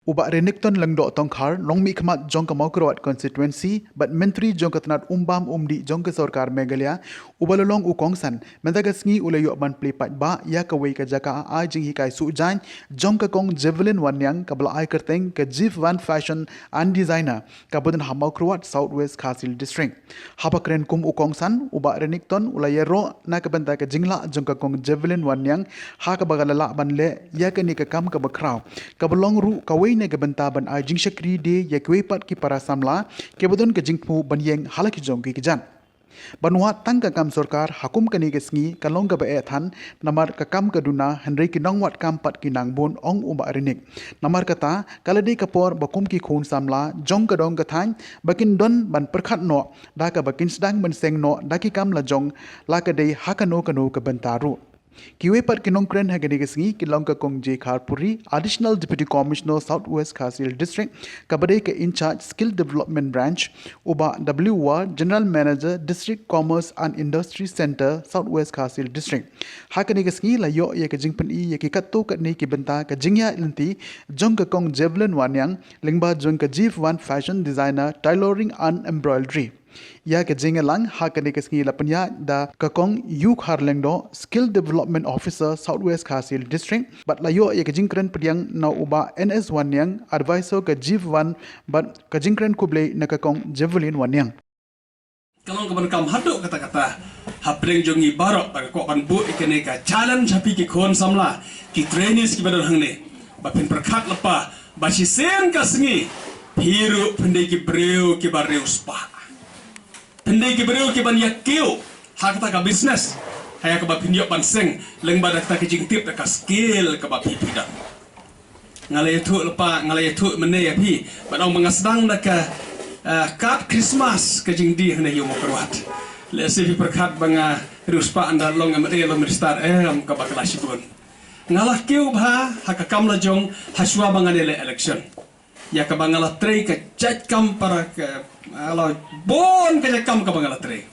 Ubak Renekton Lengdok Tongkhar, Long Mi Khamat Jong Kamau Kerawat Constituency, but Menteri Jong Ketenat Umdi Jong Kesorkar Megalia, Ubalolong Ukongsan, Mentagasngi Ulayok Ban Plipat Ba, Ya Kawai Kajaka A Jing Hikai Sujan, Jong Kakong Javelin Wanyang, Kabla Ai Kerteng, Kajif Van Fashion and Designer, Kabudan Hamau Kerawat Southwest Kasil District. Habakren Kum Ukongsan, Ubak Renekton Ulayero, Nakabenta Kajingla, Jong Kakong Javelin Wanyang, Hakabagalala Ban Le, Yakani Kakam Kabakrau, Kabalong Ru Kawai ne gebenta ban ajing shakri de ya kwepat ki para samla ke bodon ke jingpu ban yeng halaki jong ki jan banwa tangka kam sarkar hakum kani ke sngi kalong ka bae than namar ka kam kaduna henry ki nongwat kam pat ki nangbon ong umba rinik namar kata kalade kapor bakum ki khun samla jong ka dong ka than bakin don ban perkhat no da ka bakin sedang ban seng no da ki kam la jong la ka de hakano kano ka bentaru Kiwe pat kinong kren hagani kesngi kilong ka kong J Kharpuri, Additional Deputy Commissioner Southwest Kasil District, kabade ke in charge Skill Development Branch, uba W Ward General Manager District Commerce and Industry Center Southwest Kasil District. Hakani kesngi la yo ye ke jingpen I ye ki katto kat ni ki benta ka jingya linti jong ka kong Javelin Wanyang lingba jong ka Jif One Fashion Designer Tailoring and Embroidery. Ya ke jingelang hakane kesngi lapanya da kakong Yuk Harlengdo Skill Development Officer Southwest Kasil District but layo ya ke jingkren pediang na uba NS Wanyang advisor ke Jiv One but ke jingkren kuble na kakong Javelin Wanyang. Kalau kapan kam haduk kata-kata hapreng jongi barok tak ko pan bu ikene ka challenge hapi ki khon samla ki trainees ki badon hangne ba pin perkhat lepa ba si sen ka sngi hiru pendai ki breu ki bareu spa pendai ki breu ki ban yakio hak ta ka business haya ka ba pindiok ban seng leng ba ta ki jingtip ta ka skill ka ba pipida ngalai tu lepa ngalai tu mene ya pi ba dong mengasdang da ka kat Christmas ke jingdi hne yo mo kerwat le se pi perkhat banga ruspa anda long amre lo ministar ka ba kelas bun ngalah kiu bha hak kam la jong haswa banga le election ya ka bangala tre ka chat kam para ka ala bon ka kam ka bangala tre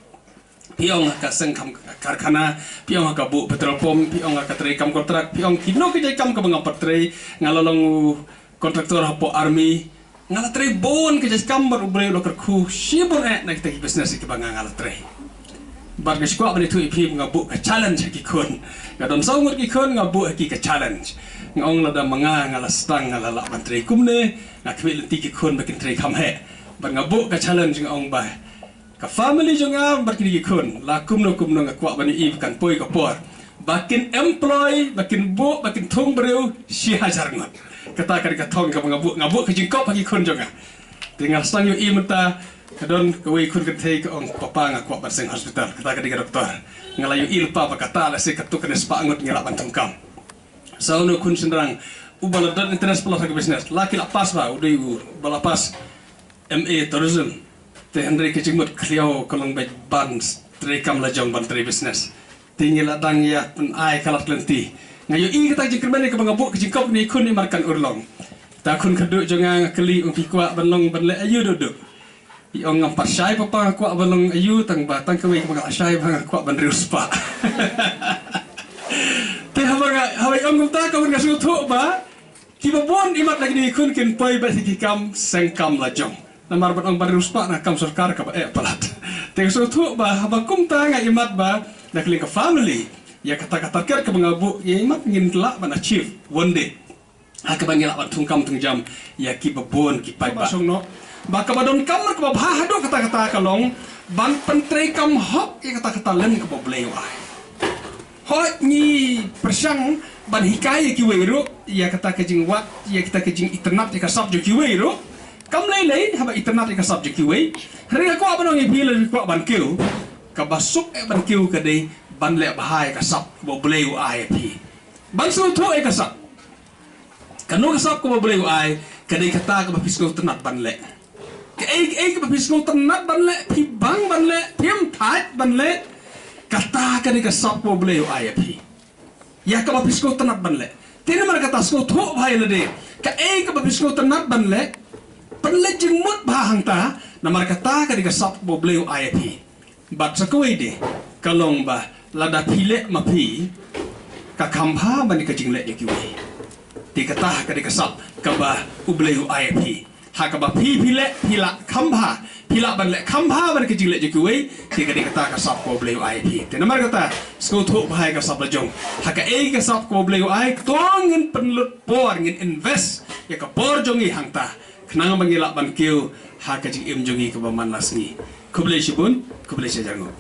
piong ka seng kam karkhana piong ka bu petrol pom piong ka tre kam kontrak piong kino ka kam ka banga patre ngalalong kontraktor hapo army ngala tre bon ke jas kambar ubre lo kerku sibon na kita business ke banga ngala tre bar ke skwa bani tu ipi ngabu ka challenge ki kun gadon saungur ki kun ngabu ki ka challenge ngong la da manga ngala stang ngala la bantre kumne ngakwi lenti ki kun bakin tre kam he bar ngabu ka challenge ngong ba ka family jonga bar ki kun la kumno ngakwa bani i kan poi ka por bakin employ bakin bu bakin thong breu si hajar ngot kata ka thong ka ngabu ka jingkop bagi kun jonga tinggal stang yo i menta kadon kawai kun ka thei ka ong papa ngakwa bar seng hospital kata ka doktor ngalayo ilpa ba kata la se ka tu kan spa ngot ngala ban kam sauno kun sendrang ubala dan interest plus ke business laki la pas ba udai bala pas MA tourism te Henry ke jingmut kliao kolong ba ban tre kam la jong ban tre business tinggal dang ya pen ai kalat lenti ngayo I kata jingkrmen ke bangabuk ke jingkop ni kun ni markan urlong ta kun keduk jonga keli umpi kuak banlong banle ayu duduk iong ngam pasai papa kuak banlong ayu tang batang kawai ke asai bang kuak ban ruspa te hawa ong ta ka ban gasu thu ba ki babon imat lagi ni kun kin poi ba ki kam seng kam la jong namar ban ong ban ruspa na kam sarkar ka ba palat te gasu thu ba hawa kum ta nga imat ba nak link family ya kata-kata ker ke mengabu ya imat ngin telak ban achieve one day ha ke bangila ban tungkam tungjam ya ki babon ki pai ba songno ba ka badon kamar ke ba hado kata-kata kalong ban pentre kam hok ya kata-kata len ke bobleu ai hot ni persang ban hikai ki weiru ya kata ke jing wat ya kita ke jing internet ya ka subject ki weiru kam lai haba internet ya ka subject ki wei hari ko abanong i bila ko ban kiu ka basuk ban kiu ka dei ban le bahai ka sap bo bleu ai pi ban su tho e ka sap kanu ka sap ko bo bleu ai ka dei kata ka bapisko tenat ban le ke ka bapisko tenat ban le pi bang ban le pim thai ban le kata ka dei ka sap bo bleu ai pi ya ka bapisko tenat ban le tine mar kata sko tho bhai le de ka ka bapisko tenat ban le jingmut bahang ta namar kata ka dei ka sap bo bleu ai pi bat sakoi de kalong ba lada pile mapi ka kambha bani ka jingle ya kiwi ti katah ka di kasap ka ba ubleu IP ha ka ba pile pila khambha pila ban le khambha ban ke jile jikuwe ti ka di katah kasap ko ubleu IP te namar kata sko thu bhai kasap la jong ha ka ei kasap ko ubleu IP tong ngin penlut por ngin invest ya ka por jongi hangta knang bangila ban kiu ha ka jing im jongi ka ba manas ni kublei shibun kublei shajango